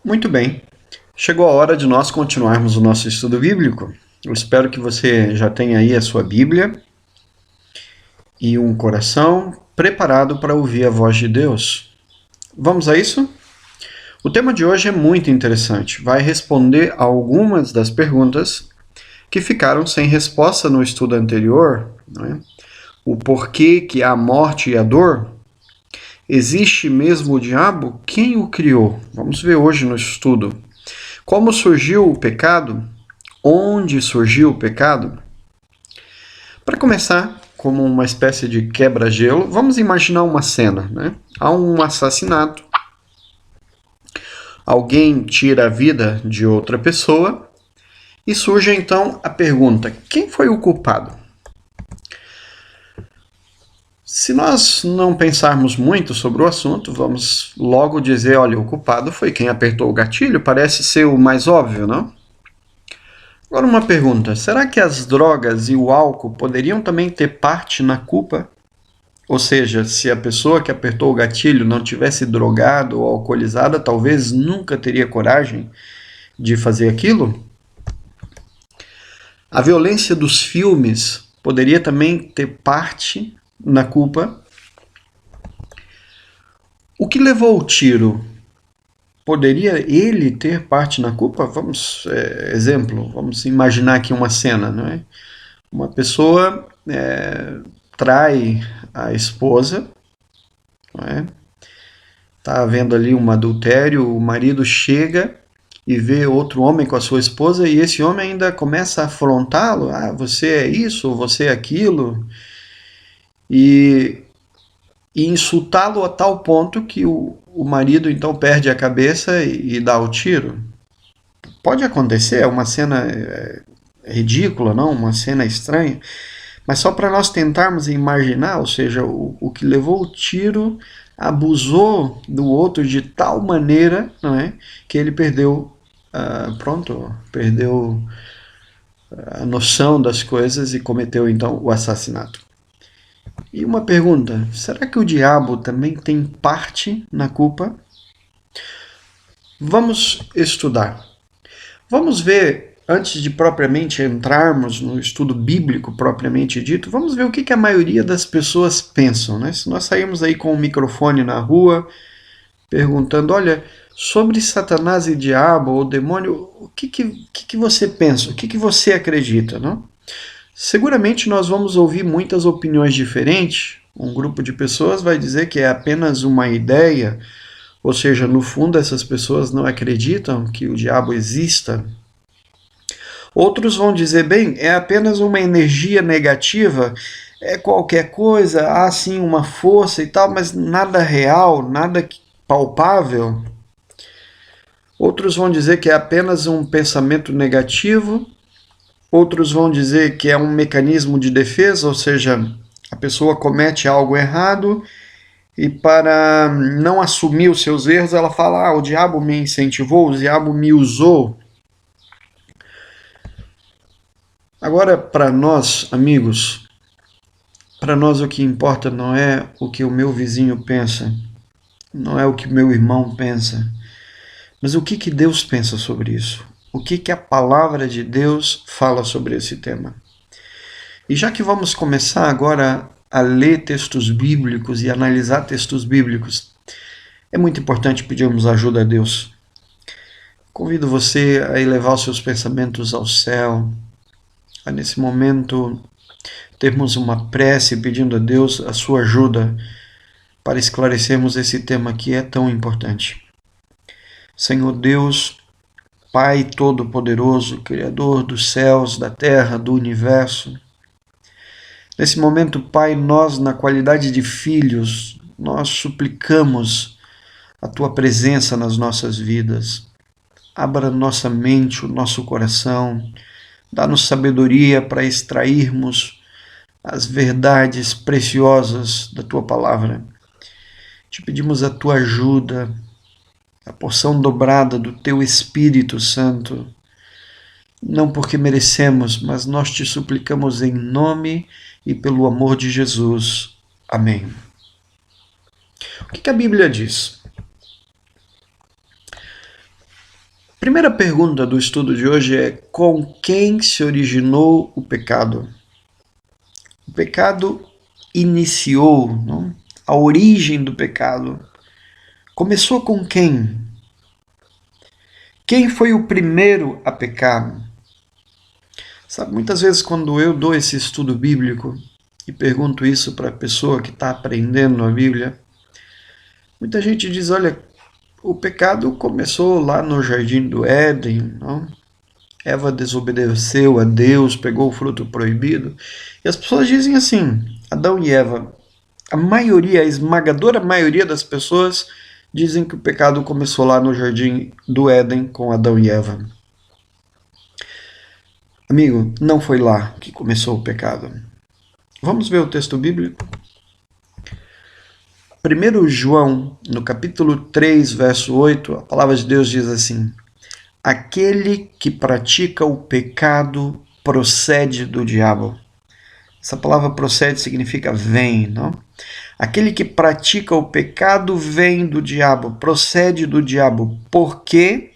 Muito bem. Chegou a hora de nós continuarmos o nosso estudo bíblico. Eu espero que você já tenha aí a sua Bíblia e um coração preparado para ouvir a voz de Deus. Vamos a isso? O tema de hoje é muito interessante. Vai responder a algumas das perguntas que ficaram sem resposta no estudo anterior, não é? O porquê que há a morte e a dor? Existe mesmo o diabo? Quem o criou? Vamos ver hoje no estudo. Como surgiu o pecado? Onde surgiu o pecado? Para começar, como uma espécie de quebra-gelo, vamos imaginar uma cena, né? Há um assassinato, alguém tira a vida de outra pessoa e surge então a pergunta: quem foi o culpado? Se nós não pensarmos muito sobre o assunto, vamos logo dizer, olha, o culpado foi quem apertou o gatilho, parece ser o mais óbvio, não? Agora uma pergunta, será que as drogas e o álcool poderiam também ter parte na culpa? Ou seja, se a pessoa que apertou o gatilho não tivesse drogado ou alcoolizada, talvez nunca teria coragem de fazer aquilo? A violência dos filmes poderia também ter parte na culpa? O que levou o tiro? Poderia ele ter parte na culpa? Vamos imaginar aqui uma cena, não é? Uma pessoa trai a esposa, não é? Tá havendo ali um adultério, o marido chega e vê outro homem com a sua esposa e esse homem ainda começa a afrontá-lo, você é isso, você é aquilo, e, e insultá-lo a tal ponto que o marido então perde a cabeça e dá o tiro. Pode acontecer, é uma cena ridícula, não? Uma cena estranha, mas só para nós tentarmos imaginar, ou seja, o que levou o tiro abusou do outro de tal maneira, não é, que ele perdeu, perdeu a noção das coisas e cometeu então o assassinato. E uma pergunta, será que o diabo também tem parte na culpa? Vamos estudar. Vamos ver, antes de propriamente entrarmos no estudo bíblico propriamente dito, vamos ver o que a maioria das pessoas pensam, né? Se nós sairmos aí com o microfone na rua, perguntando, olha, sobre Satanás e diabo ou demônio, o que você pensa? O que você acredita, não? Seguramente nós vamos ouvir muitas opiniões diferentes. Um grupo de pessoas vai dizer que é apenas uma ideia, ou seja, no fundo essas pessoas não acreditam que o diabo exista. Outros vão dizer, bem, é apenas uma energia negativa, é qualquer coisa, há sim uma força e tal, mas nada real, nada palpável. Outros vão dizer que é apenas um pensamento negativo. Outros vão dizer que é um mecanismo de defesa, ou seja, a pessoa comete algo errado e para não assumir os seus erros, ela fala, o diabo me incentivou, o diabo me usou. Agora, para nós, amigos, para nós o que importa não é o que o meu vizinho pensa, não é o que meu irmão pensa, mas o que Deus pensa sobre isso. O que a palavra de Deus fala sobre esse tema. E já que vamos começar agora a ler textos bíblicos e analisar textos bíblicos, é muito importante pedirmos ajuda a Deus. Convido você a elevar os seus pensamentos ao céu, a nesse momento termos uma prece pedindo a Deus a sua ajuda para esclarecermos esse tema que é tão importante. Senhor Deus, Pai Todo-Poderoso, Criador dos céus, da terra, do universo, nesse momento, Pai, nós, na qualidade de filhos, nós suplicamos a Tua presença nas nossas vidas. Abra nossa mente, o nosso coração, dá-nos sabedoria para extrairmos as verdades preciosas da Tua palavra. Te pedimos a Tua ajuda, a porção dobrada do Teu Espírito Santo, não porque merecemos, mas nós te suplicamos em nome e pelo amor de Jesus. Amém. O que a Bíblia diz? Primeira pergunta do estudo de hoje é: com quem se originou o pecado? O pecado iniciou, não? A origem do pecado começou com quem? Quem foi o primeiro a pecar? Sabe, muitas vezes quando eu dou esse estudo bíblico e pergunto isso para a pessoa que está aprendendo a Bíblia, muita gente diz: olha, o pecado começou lá no Jardim do Éden, não? Eva desobedeceu a Deus, pegou o fruto proibido. E as pessoas dizem assim, Adão e Eva, a esmagadora maioria das pessoas dizem que o pecado começou lá no Jardim do Éden com Adão e Eva. Amigo, não foi lá que começou o pecado. Vamos ver o texto bíblico? 1 João, no capítulo 3, verso 8, a palavra de Deus diz assim: aquele que pratica o pecado procede do diabo. Essa palavra procede significa vem, não? Aquele que pratica o pecado vem do diabo, procede do diabo. Por quê?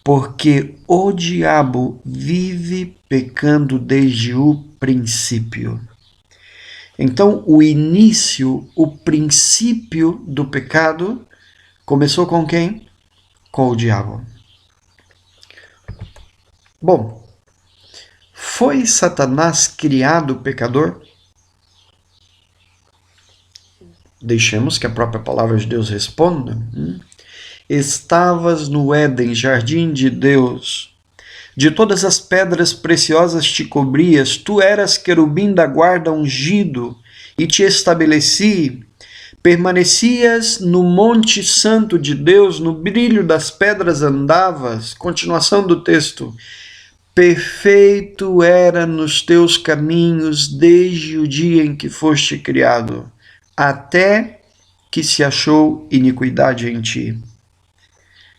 Porque o diabo vive pecando desde o princípio. Então, o início, o princípio do pecado começou com quem? Com o diabo. Bom, foi Satanás criado pecador? Deixemos que a própria palavra de Deus responda. Estavas no Éden, jardim de Deus. De todas as pedras preciosas te cobrias, tu eras querubim da guarda ungido, e te estabeleci. Permanecias no monte santo de Deus, no brilho das pedras andavas. Continuação do texto. Perfeito era nos teus caminhos desde o dia em que foste criado, até que se achou iniquidade em ti.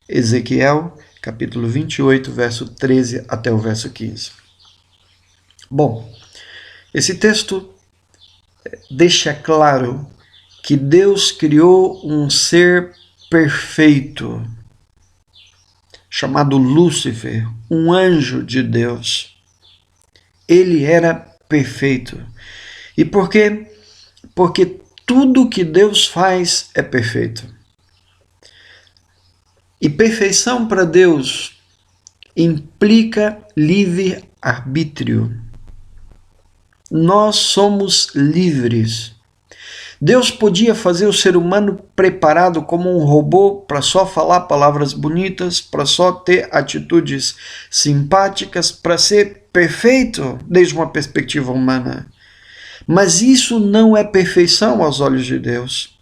Ezequiel, capítulo 28, verso 13 até o verso 15. Bom, esse texto deixa claro que Deus criou um ser perfeito, chamado Lúcifer, um anjo de Deus. Ele era perfeito. E por quê? Porque tudo que Deus faz é perfeito. E perfeição para Deus implica livre-arbítrio. Nós somos livres. Deus podia fazer o ser humano preparado como um robô para só falar palavras bonitas, para só ter atitudes simpáticas, para ser perfeito desde uma perspectiva humana. Mas isso não é perfeição aos olhos de Deus.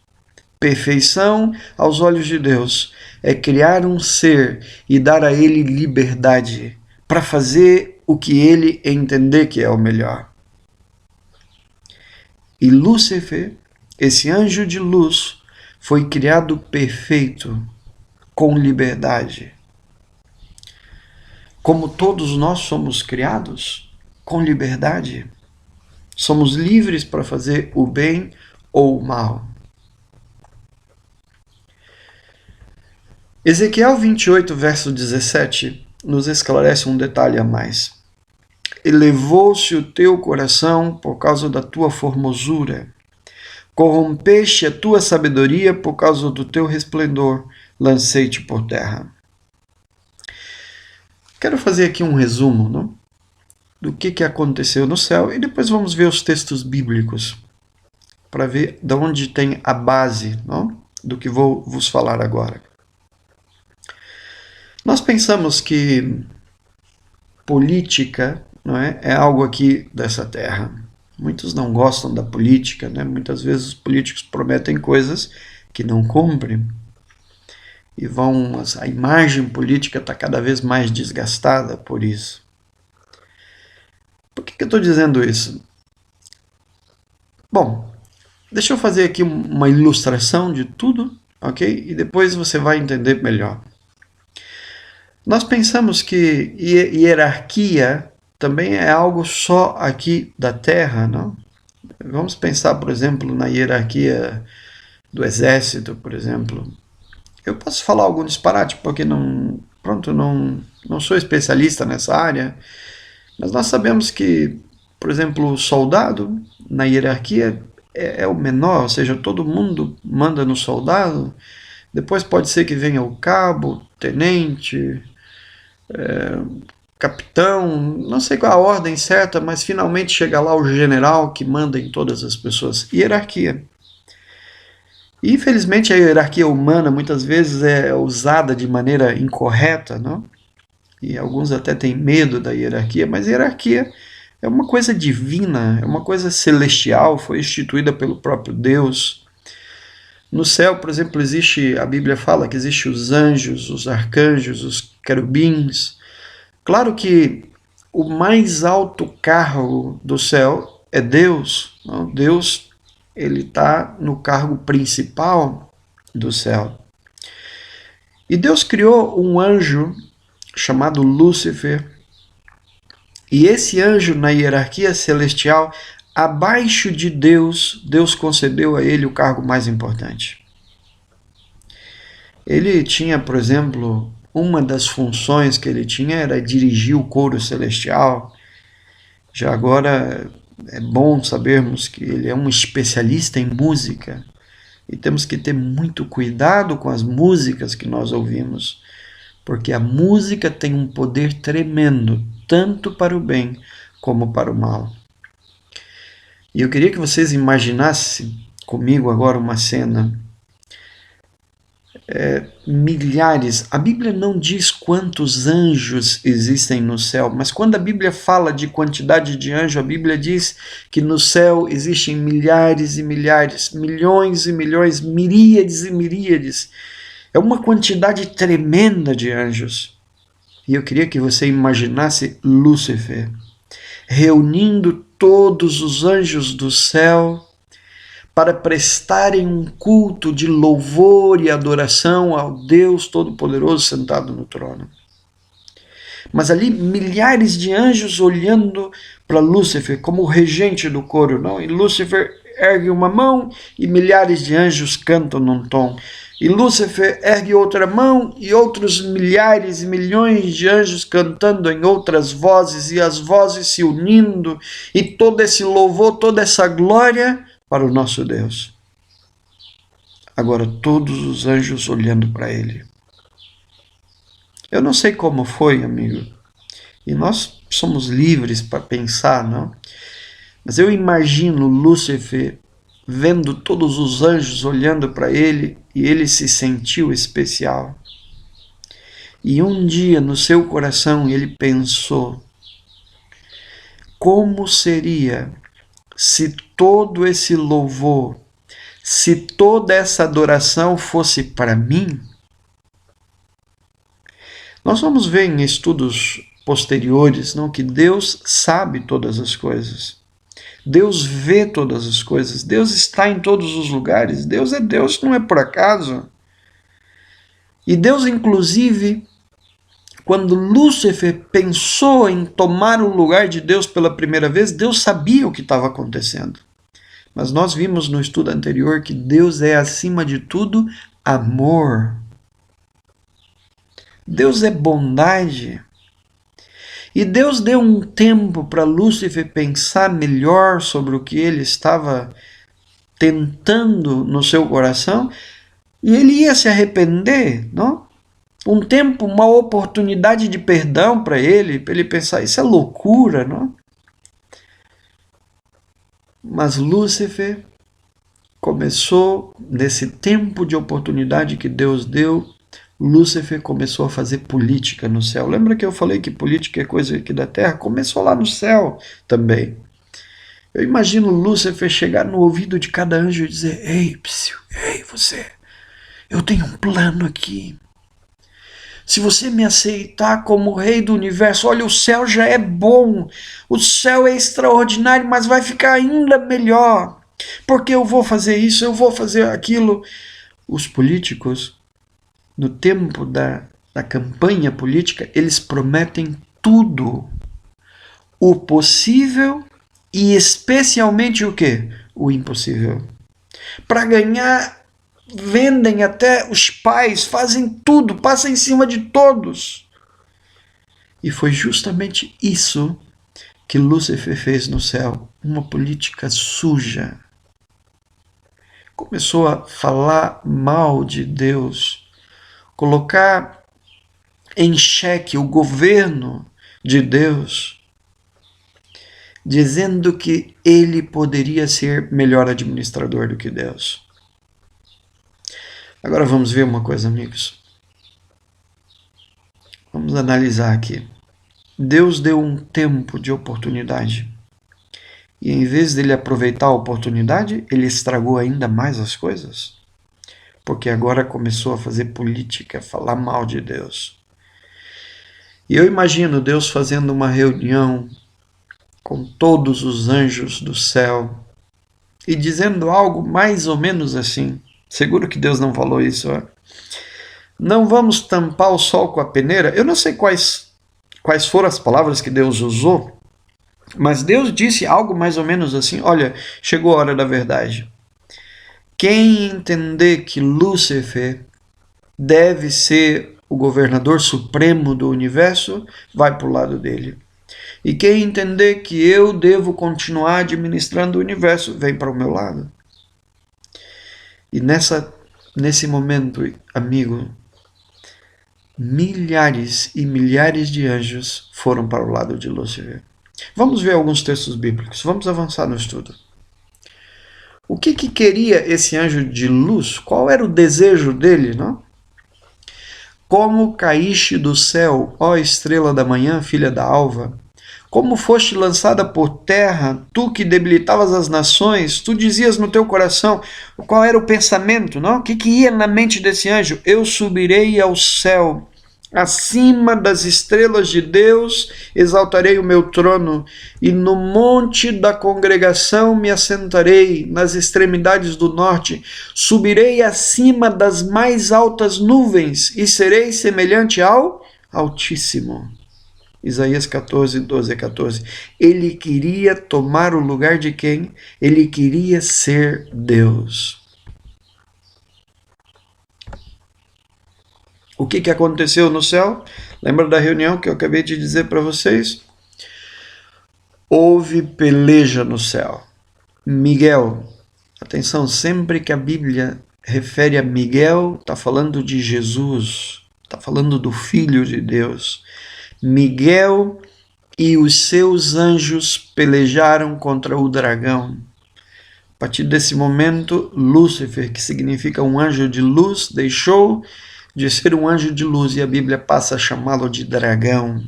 Perfeição aos olhos de Deus é criar um ser e dar a ele liberdade para fazer o que ele entender que é o melhor. E Lúcifer, esse anjo de luz, foi criado perfeito, com liberdade. Como todos nós somos criados, com liberdade. Somos livres para fazer o bem ou o mal. Ezequiel 28, verso 17, nos esclarece um detalhe a mais. Elevou-se o teu coração por causa da tua formosura. Corrompeste a tua sabedoria por causa do teu resplendor. Lancei-te por terra. Quero fazer aqui um resumo, não? Do que aconteceu no céu e depois vamos ver os textos bíblicos para ver de onde tem a base, não? Do que vou vos falar agora. Nós pensamos que política, não é algo aqui dessa terra. Muitos não gostam da política, né? Muitas vezes os políticos prometem coisas que não cumprem. E a imagem política está cada vez mais desgastada por isso. Por que eu estou dizendo isso? Bom, deixa eu fazer aqui uma ilustração de tudo, ok? E depois você vai entender melhor. Nós pensamos que hierarquia também é algo só aqui da Terra, não? Vamos pensar, por exemplo, na hierarquia do exército, por exemplo. Eu posso falar algum disparate, porque não sou especialista nessa área, mas nós sabemos que, por exemplo, o soldado na hierarquia é o menor, ou seja, todo mundo manda no soldado. Depois pode ser que venha o cabo, tenente, capitão, não sei qual a ordem certa, mas finalmente chega lá o general que manda em todas as pessoas. Hierarquia. E, infelizmente, a hierarquia humana muitas vezes é usada de maneira incorreta, não? E alguns até têm medo da hierarquia, mas hierarquia é uma coisa divina, é uma coisa celestial, foi instituída pelo próprio Deus. No céu, por exemplo, a Bíblia fala que existe os anjos, os arcanjos, os querubins. Claro que o mais alto cargo do céu é Deus. Não? Deus, ele está no cargo principal do céu. E Deus criou um anjo chamado Lúcifer. E esse anjo, na hierarquia celestial, abaixo de Deus, Deus concedeu a ele o cargo mais importante. Ele tinha, por exemplo, uma das funções que ele tinha era dirigir o coro celestial. Já agora é bom sabermos que ele é um especialista em música e temos que ter muito cuidado com as músicas que nós ouvimos, porque a música tem um poder tremendo, tanto para o bem como para o mal. E eu queria que vocês imaginassem comigo agora uma cena. Milhares, a Bíblia não diz quantos anjos existem no céu, mas quando a Bíblia fala de quantidade de anjos, a Bíblia diz que no céu existem milhares e milhares, milhões e milhões, miríades e miríades. É uma quantidade tremenda de anjos. E eu queria que você imaginasse Lúcifer reunindo todos os anjos do céu para prestarem um culto de louvor e adoração ao Deus Todo-Poderoso sentado no trono. Mas ali milhares de anjos olhando para Lúcifer como o regente do coro, não? E Lúcifer ergue uma mão e milhares de anjos cantam num tom. E Lúcifer ergue outra mão e outros milhares e milhões de anjos cantando em outras vozes e as vozes se unindo e todo esse louvor, toda essa glória para o nosso Deus. Agora todos os anjos olhando para ele. Eu não sei como foi, amigo, e nós somos livres para pensar, não? Mas eu imagino Lúcifer vendo todos os anjos olhando para ele e ele se sentiu especial. E um dia no seu coração ele pensou: como seria se todo esse louvor, se toda essa adoração fosse para mim? Nós vamos ver em estudos posteriores, não, que Deus sabe todas as coisas. Deus vê todas as coisas. Deus está em todos os lugares. Deus é Deus, não é por acaso. E Deus, inclusive, quando Lúcifer pensou em tomar o lugar de Deus pela primeira vez, Deus sabia o que estava acontecendo. Mas nós vimos no estudo anterior que Deus é, acima de tudo, amor. Deus é bondade. E Deus deu um tempo para Lúcifer pensar melhor sobre o que ele estava tentando no seu coração, e ele ia se arrepender, não? Um tempo, uma oportunidade de perdão para ele pensar, isso é loucura, não? Mas Lúcifer começou, nesse tempo de oportunidade que Deus deu, Lúcifer começou a fazer política no céu. Lembra que eu falei que política é coisa aqui da terra? Começou lá no céu também. Eu imagino Lúcifer chegar no ouvido de cada anjo e dizer: ei, psiu, ei, você, eu tenho um plano aqui. Se você me aceitar como rei do universo, olha, o céu já é bom, o céu é extraordinário, mas vai ficar ainda melhor, porque eu vou fazer isso, eu vou fazer aquilo. Os políticos, no tempo da campanha política, eles prometem tudo, o possível e especialmente o quê? O impossível. Para ganhar vendem até os pais, fazem tudo, passam em cima de todos. E foi justamente isso que Lúcifer fez no céu, uma política suja. Começou a falar mal de Deus, colocar em xeque o governo de Deus, dizendo que ele poderia ser melhor administrador do que Deus. Agora vamos ver uma coisa, amigos. Vamos analisar aqui. Deus deu um tempo de oportunidade. E em vez dele aproveitar a oportunidade, ele estragou ainda mais as coisas. Porque agora começou a fazer política, falar mal de Deus. E eu imagino Deus fazendo uma reunião com todos os anjos do céu e dizendo algo mais ou menos assim. Seguro que Deus não falou isso, ó. Não vamos tampar o sol com a peneira. Eu não sei quais foram as palavras que Deus usou, mas Deus disse algo mais ou menos assim: olha, chegou a hora da verdade. Quem entender que Lúcifer deve ser o governador supremo do universo, vai para o lado dele. E quem entender que eu devo continuar administrando o universo, vem para o meu lado. E nesse momento, amigo, milhares e milhares de anjos foram para o lado de Lúcifer. Vamos ver alguns textos bíblicos. Vamos avançar no estudo. O que queria esse anjo de luz? Qual era o desejo dele, não? Como caíste do céu, ó estrela da manhã, filha da alva? Como foste lançada por terra, tu que debilitavas as nações, tu dizias no teu coração, qual era o pensamento, não? O que ia na mente desse anjo? Eu subirei ao céu, acima das estrelas de Deus, exaltarei o meu trono, e no monte da congregação me assentarei, nas extremidades do norte, subirei acima das mais altas nuvens, e serei semelhante ao Altíssimo. Isaías 14, 12 a 14. Ele queria tomar o lugar de quem? Ele queria ser Deus. O que aconteceu no céu? Lembra da reunião que eu acabei de dizer para vocês? Houve peleja no céu. Miguel, atenção, sempre que a Bíblia refere a Miguel, está falando de Jesus, está falando do Filho de Deus. Miguel e os seus anjos pelejaram contra o dragão. A partir desse momento, Lúcifer, que significa um anjo de luz, deixou de ser um anjo de luz e a Bíblia passa a chamá-lo de dragão.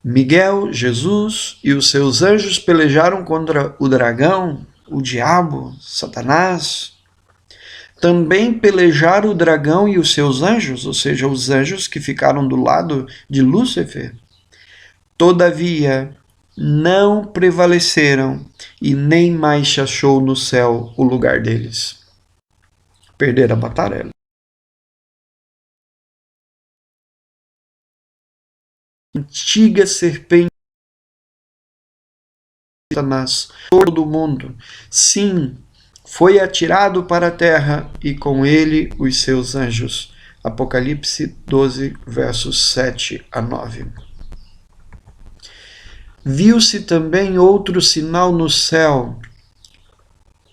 Miguel, Jesus e os seus anjos pelejaram contra o dragão, o diabo, Satanás. Também pelejaram o dragão e os seus anjos, ou seja, os anjos que ficaram do lado de Lúcifer. Todavia, não prevaleceram e nem mais se achou no céu o lugar deles. Perderam a batalha. Antiga serpente Satanás, todo mundo, sim, foi atirado para a terra e com ele os seus anjos. Apocalipse 12, versos 7 a 9. Viu-se também outro sinal no céu,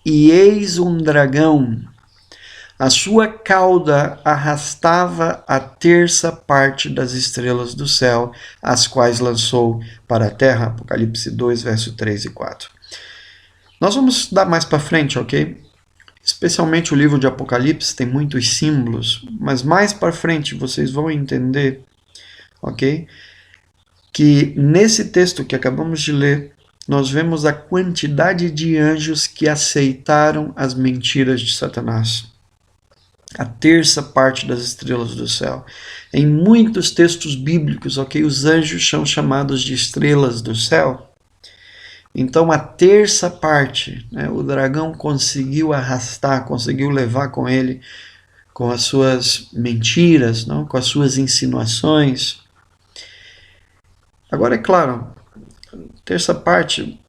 e eis um dragão. A sua cauda arrastava a terça parte das estrelas do céu, as quais lançou para a terra. Apocalipse 2, verso 3 e 4. Nós vamos estudar mais para frente, ok? Especialmente o livro de Apocalipse tem muitos símbolos, mas mais para frente vocês vão entender, ok? Que nesse texto que acabamos de ler, nós vemos a quantidade de anjos que aceitaram as mentiras de Satanás. A terça parte das estrelas do céu. Em muitos textos bíblicos, ok, os anjos são chamados de estrelas do céu. Então a terça parte, né, o dragão conseguiu arrastar, conseguiu levar com ele, com as suas mentiras, não? Com as suas insinuações. Agora, é claro, terça parte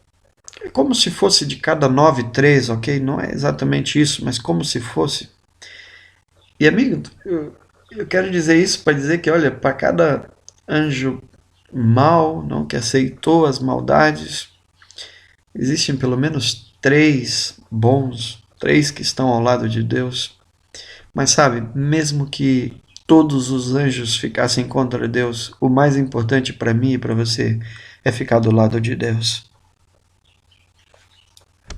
É como se fosse de cada 9, 3, ok? Não é exatamente isso, mas como se fosse. E amigo, eu quero dizer isso para dizer que, olha, para cada anjo mau, não, que aceitou as maldades, existem pelo menos 3 bons, 3 que estão ao lado de Deus. Mas sabe, mesmo que todos os anjos ficassem contra Deus, o mais importante para mim e para você é ficar do lado de Deus.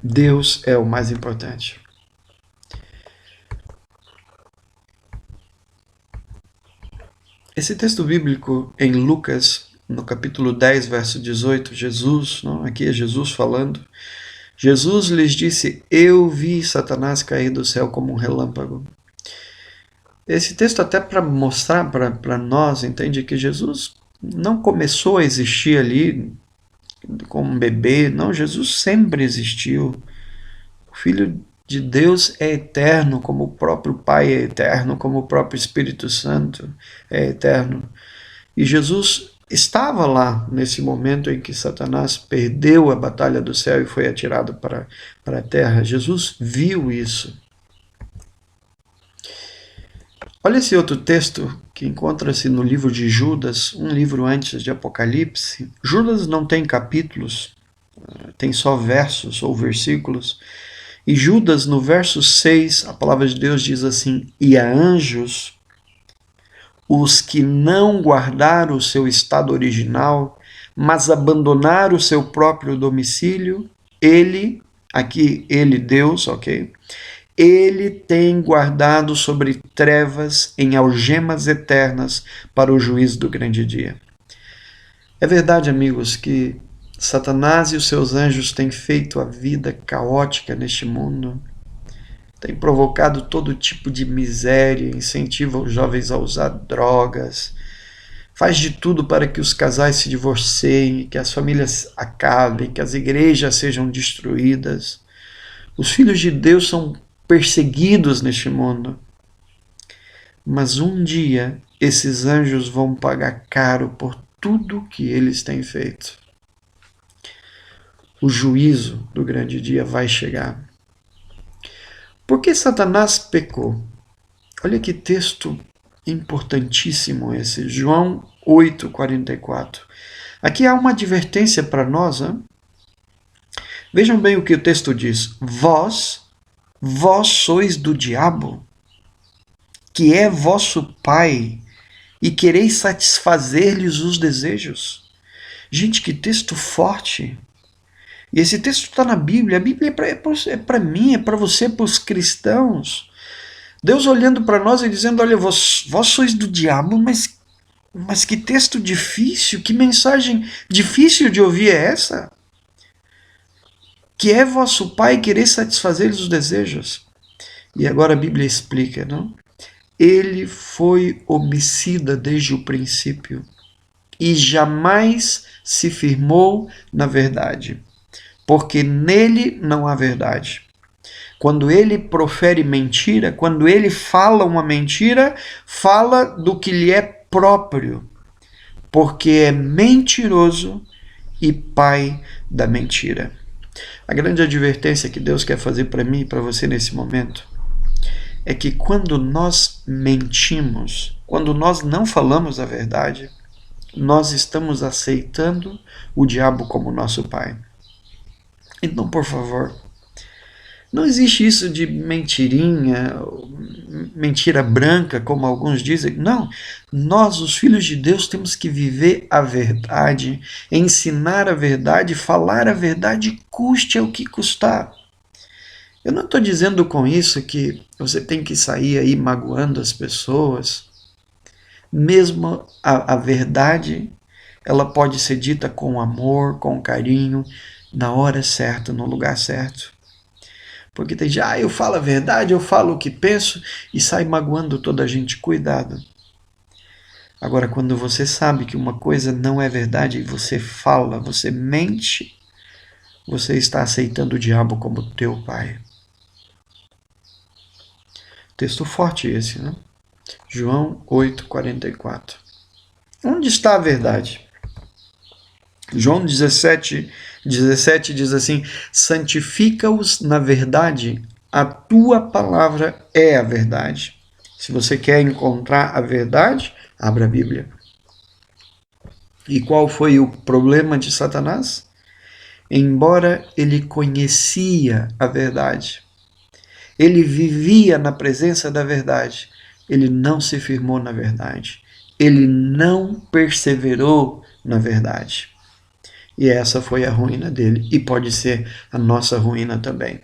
Deus é o mais importante. Esse texto bíblico em Lucas, no capítulo 10, verso 18, Jesus, não, aqui é Jesus falando, Jesus lhes disse: Eu vi Satanás cair do céu como um relâmpago. Esse texto até para mostrar para nós, entende, que Jesus não começou a existir ali como um bebê, não, Jesus sempre existiu. O Filho de Deus é eterno, como o próprio Pai é eterno, como o próprio Espírito Santo é eterno. E Jesus estava lá nesse momento em que Satanás perdeu a batalha do céu e foi atirado para a terra. Jesus viu isso. Olha esse outro texto que encontra-se no livro de Judas, um livro antes de Apocalipse. Judas não tem capítulos, tem só versos ou versículos. E Judas, no verso 6, a palavra de Deus diz assim: E a anjos, os que não guardaram o seu estado original, mas abandonaram o seu próprio domicílio, ele, aqui ele Deus, ok? Ele tem guardado sobre trevas em algemas eternas para o juízo do grande dia. É verdade, amigos, que Satanás e os seus anjos têm feito a vida caótica neste mundo, têm provocado todo tipo de miséria, incentiva os jovens a usar drogas, faz de tudo para que os casais se divorciem, que as famílias acabem, que as igrejas sejam destruídas. Os filhos de Deus são perseguidos neste mundo. Mas um dia esses anjos vão pagar caro por tudo que eles têm feito. O juízo do grande dia vai chegar. Por que Satanás pecou? Olha que texto importantíssimo esse, João 8:44. Aqui há uma advertência para nós. Hein? Vejam bem o que o texto diz. Vós sois do diabo, que é vosso pai, e quereis satisfazer-lhes os desejos. Gente, que texto forte. E esse texto está na Bíblia. A Bíblia é para mim, é para você, para os cristãos. Deus olhando para nós e dizendo: olha, vós sois do diabo, mas que texto difícil, que mensagem difícil de ouvir é essa? Que é vosso pai querer satisfazer-lhes os desejos. E agora a Bíblia explica, não? Ele foi homicida desde o princípio e jamais se firmou na verdade, porque nele não há verdade. Quando ele profere mentira, quando ele fala uma mentira, fala do que lhe é próprio, porque é mentiroso e pai da mentira. A grande advertência que Deus quer fazer para mim e para você nesse momento é que quando nós mentimos, quando nós não falamos a verdade, nós estamos aceitando o diabo como nosso pai. Então, por favor, não existe isso de mentirinha, mentira branca, como alguns dizem. Não, nós, os filhos de Deus, temos que viver a verdade, ensinar a verdade, falar a verdade, custe o que custar. Eu não estou dizendo com isso que você tem que sair aí magoando as pessoas. Mesmo a verdade, ela pode ser dita com amor, com carinho, na hora certa, no lugar certo. Porque tem gente, eu falo a verdade, eu falo o que penso e sai magoando toda a gente. Cuidado. Agora, quando você sabe que uma coisa não é verdade e você fala, você mente, você está aceitando o diabo como teu pai. Texto forte esse, né? João 8:44. Onde está a verdade? João 17 diz assim: santifica-os na verdade, a tua palavra é a verdade. Se você quer encontrar a verdade, abra a Bíblia. E qual foi o problema de Satanás? Embora ele conhecia a verdade, ele vivia na presença da verdade, ele não se firmou na verdade, ele não perseverou na verdade. E essa foi a ruína dele, e pode ser a nossa ruína também.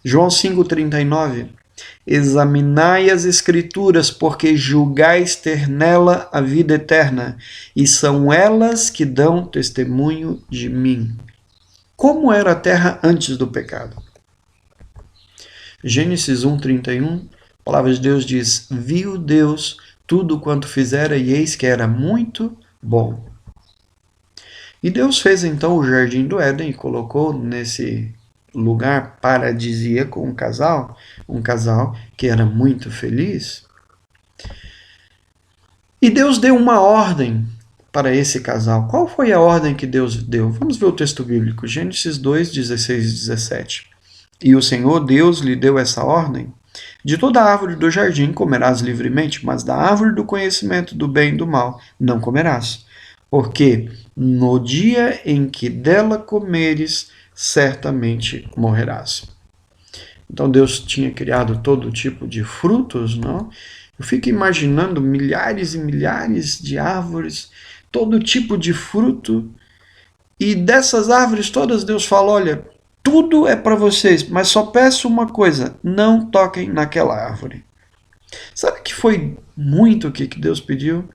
João 5,39: examinai as Escrituras, porque julgais ter nela a vida eterna, e são elas que dão testemunho de mim. Como era a terra antes do pecado? Gênesis 1,31, a palavra de Deus diz: viu Deus tudo quanto fizera, e eis que era muito bom. E Deus fez então o jardim do Éden e colocou nesse lugar paradisíaco um casal que era muito feliz. E Deus deu uma ordem para esse casal. Qual foi a ordem que Deus deu? Vamos ver o texto bíblico, Gênesis 2, 16 e 17. E o Senhor Deus lhe deu essa ordem: de toda árvore do jardim comerás livremente, mas da árvore do conhecimento do bem e do mal não comerás, porque no dia em que dela comeres, certamente morrerás. Então Deus tinha criado todo tipo de frutos, não? Eu fico imaginando milhares e milhares de árvores, todo tipo de fruto, e dessas árvores todas Deus fala: olha, tudo é para vocês, mas só peço uma coisa: não toquem naquela árvore. Sabe que foi muito o que Deus pediu?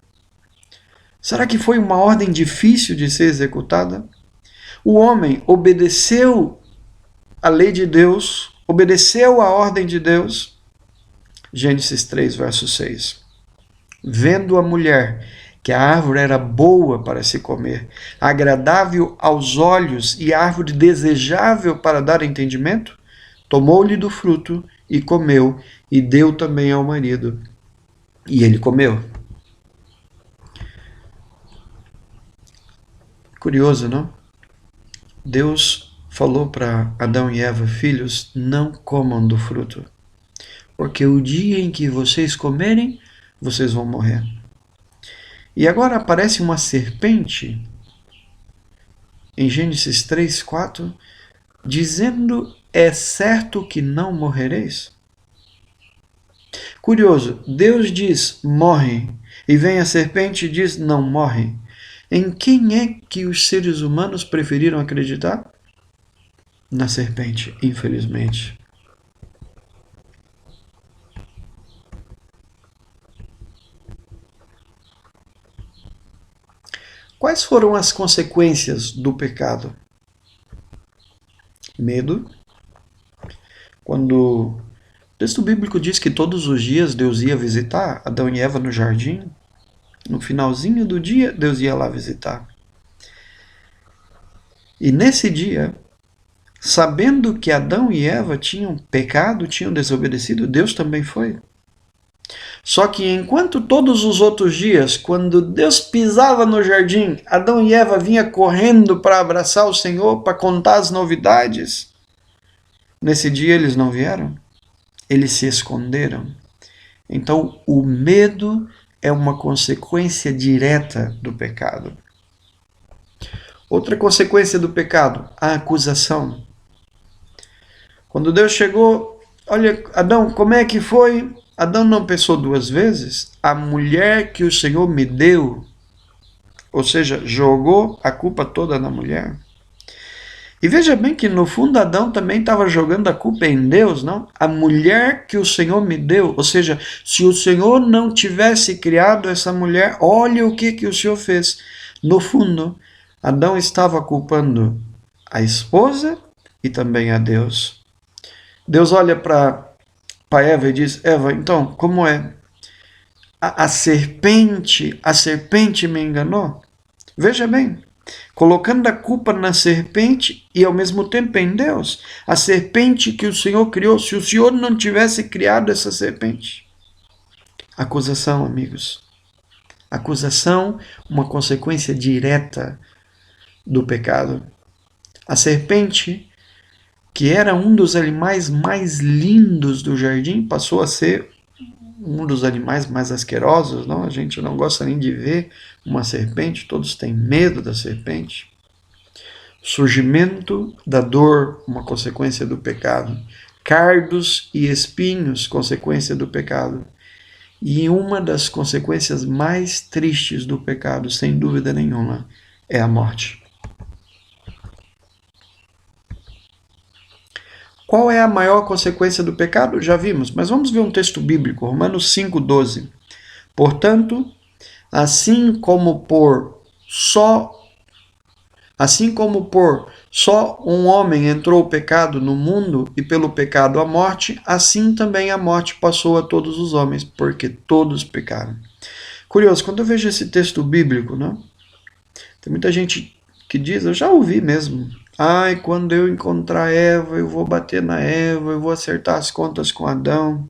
Será que foi uma ordem difícil de ser executada? O homem obedeceu a lei de Deus, obedeceu a ordem de Deus. Gênesis 3, verso 6. Vendo a mulher que a árvore era boa para se comer, agradável aos olhos e árvore desejável para dar entendimento, tomou-lhe do fruto e comeu, e deu também ao marido. E ele comeu. Curioso, não? Deus falou para Adão e Eva: filhos, não comam do fruto, porque o dia em que vocês comerem, vocês vão morrer. E agora aparece uma serpente em Gênesis 3, 4, dizendo: é certo que não morrereis? Curioso, Deus diz: morre, e vem a serpente e diz: não morre. Em quem é que os seres humanos preferiram acreditar? Na serpente, infelizmente. Quais foram as consequências do pecado? Medo. Quando o texto bíblico diz que todos os dias Deus ia visitar Adão e Eva no jardim, no finalzinho do dia, Deus ia lá visitar. E nesse dia, sabendo que Adão e Eva tinham pecado, tinham desobedecido, Deus também foi. Só que enquanto todos os outros dias, quando Deus pisava no jardim, Adão e Eva vinham correndo para abraçar o Senhor, para contar as novidades, nesse dia eles não vieram, eles se esconderam. Então o medo é uma consequência direta do pecado. Outra consequência do pecado, a acusação. Quando Deus chegou: olha, Adão, como é que foi? Adão não pensou duas vezes. A mulher que o Senhor me deu, ou seja, jogou a culpa toda na mulher. E veja bem que no fundo Adão também estava jogando a culpa em Deus, não? A mulher que o Senhor me deu, ou seja, se o Senhor não tivesse criado essa mulher, olha o que o Senhor fez. No fundo, Adão estava culpando a esposa e também a Deus. Deus olha para Eva e diz: Eva, então, como é? A serpente me enganou? Veja bem, colocando a culpa na serpente e ao mesmo tempo em Deus. A serpente que o Senhor criou, se o Senhor não tivesse criado essa serpente. Acusação, amigos. Acusação, uma consequência direta do pecado. A serpente, que era um dos animais mais lindos do jardim, passou a ser um dos animais mais asquerosos, não? A gente não gosta nem de ver uma serpente, todos têm medo da serpente. O surgimento da dor, uma consequência do pecado. Cardos e espinhos, consequência do pecado. E uma das consequências mais tristes do pecado, sem dúvida nenhuma, é a morte. Qual é a maior consequência do pecado? Já vimos, mas vamos ver um texto bíblico, Romanos 5,12. Portanto, assim como por só um homem entrou o pecado no mundo e pelo pecado a morte, assim também a morte passou a todos os homens, porque todos pecaram. Curioso, quando eu vejo esse texto bíblico, né, tem muita gente que diz, eu já ouvi mesmo, ai, quando eu encontrar Eva, eu vou bater na Eva, eu vou acertar as contas com Adão.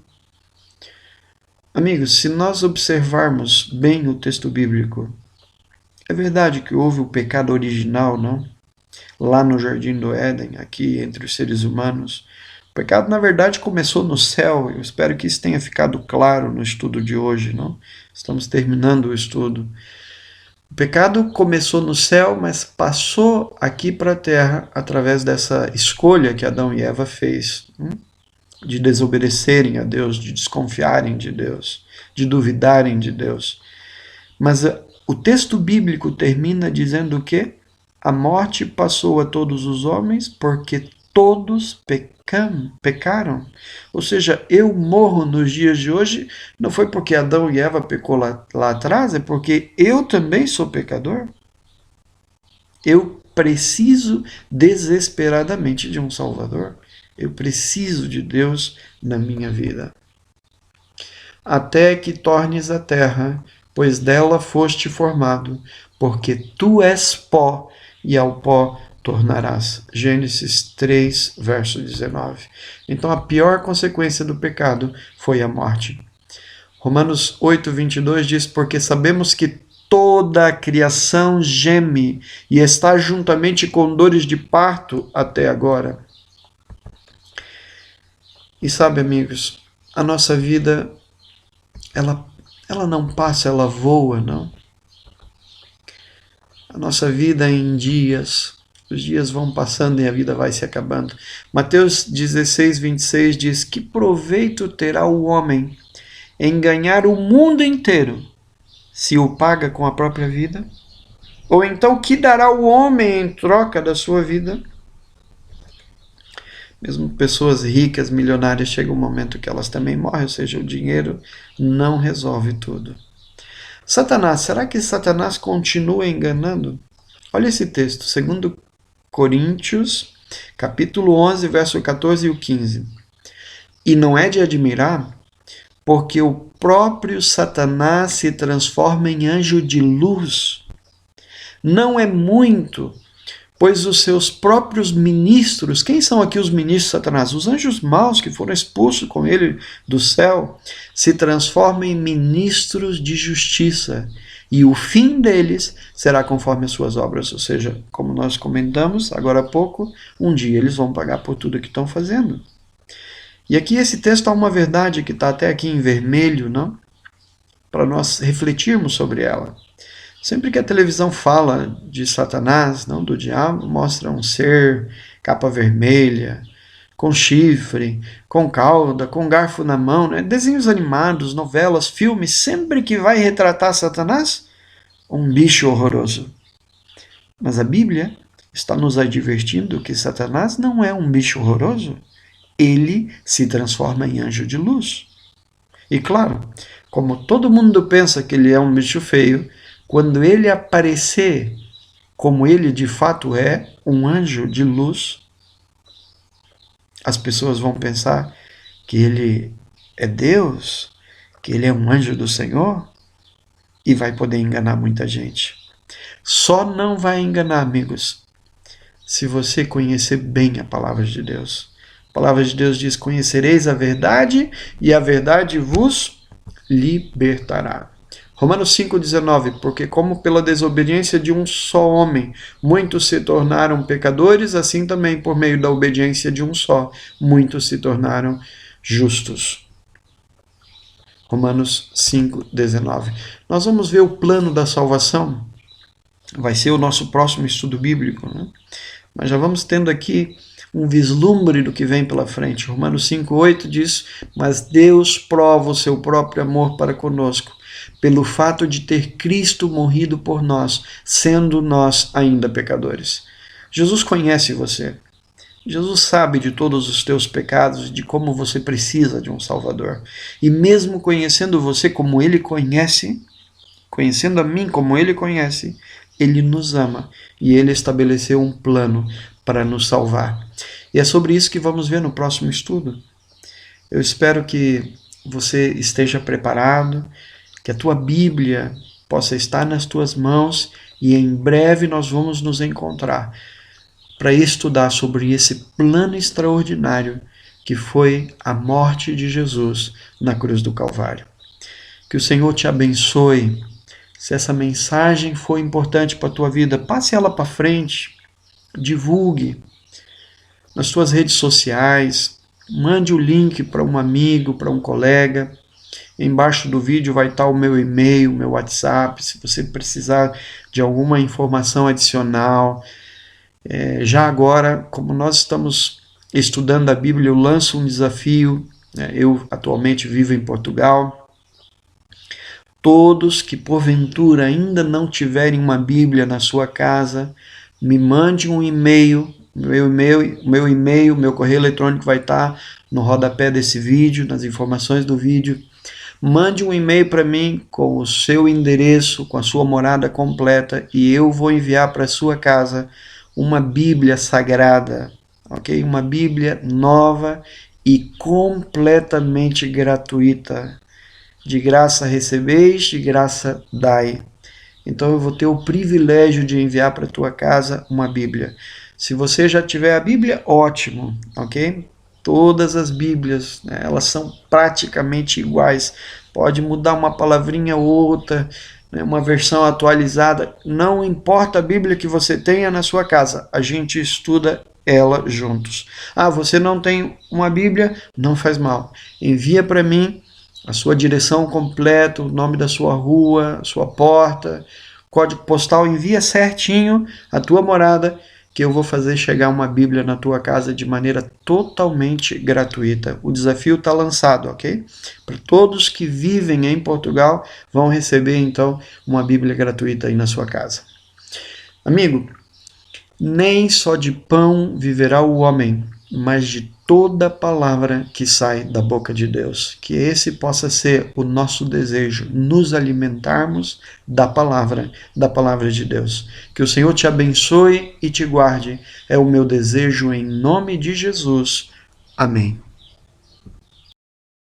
Amigos, se nós observarmos bem o texto bíblico, é verdade que houve o pecado original, não? Lá no Jardim do Éden, aqui entre os seres humanos. O pecado, na verdade, começou no céu. Eu espero que isso tenha ficado claro no estudo de hoje, não? Estamos terminando o estudo. O pecado começou no céu, mas passou aqui para a terra através dessa escolha que Adão e Eva fez, de desobedecerem a Deus, de desconfiarem de Deus, de duvidarem de Deus. Mas o texto bíblico termina dizendo que a morte passou a todos os homens porque todos pecaram. Ou seja, eu morro nos dias de hoje não foi porque Adão e Eva pecou lá atrás, é porque eu também sou pecador. Eu preciso desesperadamente de um Salvador. Eu preciso de Deus na minha vida. Até que tornes a terra, pois dela foste formado, porque tu és pó, e ao pó tornarás. Gênesis 3, verso 19. Então a pior consequência do pecado foi a morte. Romanos 8, 22 diz, porque sabemos que toda a criação geme e está juntamente com dores de parto até agora. E sabe, amigos, a nossa vida, ela não passa, ela voa, não? A nossa vida é em dias, os dias vão passando e a vida vai se acabando. Mateus 16, 26 diz, que proveito terá o homem em ganhar o mundo inteiro, se o paga com a própria vida? Ou então, que dará o homem em troca da sua vida? Mesmo pessoas ricas, milionárias, chega um momento que elas também morrem, ou seja, o dinheiro não resolve tudo. Satanás, será que Satanás continua enganando? Olha esse texto, 2 Coríntios, capítulo 11, verso 14 e 15. E não é de admirar, porque o próprio Satanás se transforma em anjo de luz. Não é muito, pois os seus próprios ministros, quem são aqui os ministros de Satanás? Os anjos maus que foram expulsos com ele do céu, se transformam em ministros de justiça, e o fim deles será conforme as suas obras, ou seja, como nós comentamos agora há pouco, um dia eles vão pagar por tudo que estão fazendo. E aqui esse texto há uma verdade que está até aqui em vermelho, não? Para nós refletirmos sobre ela. Sempre que a televisão fala de Satanás, não do diabo, mostra um ser, capa vermelha, com chifre, com cauda, com garfo na mão, né? Desenhos animados, novelas, filmes, sempre que vai retratar Satanás, um bicho horroroso. Mas a Bíblia está nos advertindo que Satanás não é um bicho horroroso. Ele se transforma em anjo de luz. E claro, como todo mundo pensa que ele é um bicho feio, quando ele aparecer como ele de fato é, um anjo de luz, as pessoas vão pensar que ele é Deus, que ele é um anjo do Senhor, e vai poder enganar muita gente. Só não vai enganar, amigos, se você conhecer bem a palavra de Deus. A palavra de Deus diz, conhecereis a verdade, e a verdade vos libertará. Romanos 5,19, porque como pela desobediência de um só homem muitos se tornaram pecadores, assim também por meio da obediência de um só, muitos se tornaram justos. Romanos 5,19. Nós vamos ver o plano da salvação. Vai ser o nosso próximo estudo bíblico, né? Mas já vamos tendo aqui um vislumbre do que vem pela frente. Romanos 5,8 diz: mas Deus prova o seu próprio amor para conosco, pelo fato de ter Cristo morrido por nós, sendo nós ainda pecadores. Jesus conhece você. Jesus sabe de todos os teus pecados e de como você precisa de um Salvador. E mesmo conhecendo você como Ele conhece, conhecendo a mim como Ele conhece, Ele nos ama e Ele estabeleceu um plano para nos salvar. E é sobre isso que vamos ver no próximo estudo. Eu espero que você esteja preparado, que a tua Bíblia possa estar nas tuas mãos e em breve nós vamos nos encontrar para estudar sobre esse plano extraordinário que foi a morte de Jesus na cruz do Calvário. Que o Senhor te abençoe. Se essa mensagem foi importante para a tua vida, passe ela para frente, divulgue nas tuas redes sociais, mande o link para um amigo, para um colega. Embaixo do vídeo vai estar o meu e-mail, o meu WhatsApp, se você precisar de alguma informação adicional. Já agora, como nós estamos estudando a Bíblia, eu lanço um desafio. Eu atualmente vivo em Portugal. Todos que porventura ainda não tiverem uma Bíblia na sua casa, me mande um e-mail. Meu correio eletrônico vai estar no rodapé desse vídeo, nas informações do vídeo. Mande um e-mail para mim com o seu endereço, com a sua morada completa, e eu vou enviar para a sua casa uma Bíblia sagrada, ok? Uma Bíblia nova e completamente gratuita. De graça recebeis, de graça dai. Então eu vou ter o privilégio de enviar para a tua casa uma Bíblia. Se você já tiver a Bíblia, ótimo, ok? Todas as Bíblias, né, elas são praticamente iguais. Pode mudar uma palavrinha ou outra, né, uma versão atualizada. Não importa a Bíblia que você tenha na sua casa, a gente estuda ela juntos. Ah, você não tem uma Bíblia? Não faz mal. Envia para mim a sua direção completa, o nome da sua rua, a sua porta, código postal, envia certinho a tua morada, que eu vou fazer chegar uma Bíblia na tua casa de maneira totalmente gratuita. O desafio está lançado, ok? Para todos que vivem em Portugal, vão receber então uma Bíblia gratuita aí na sua casa. Amigo, nem só de pão viverá o homem, mas de toda palavra que sai da boca de Deus. Que esse possa ser o nosso desejo, nos alimentarmos da palavra de Deus. Que o Senhor te abençoe e te guarde. É o meu desejo em nome de Jesus. Amém.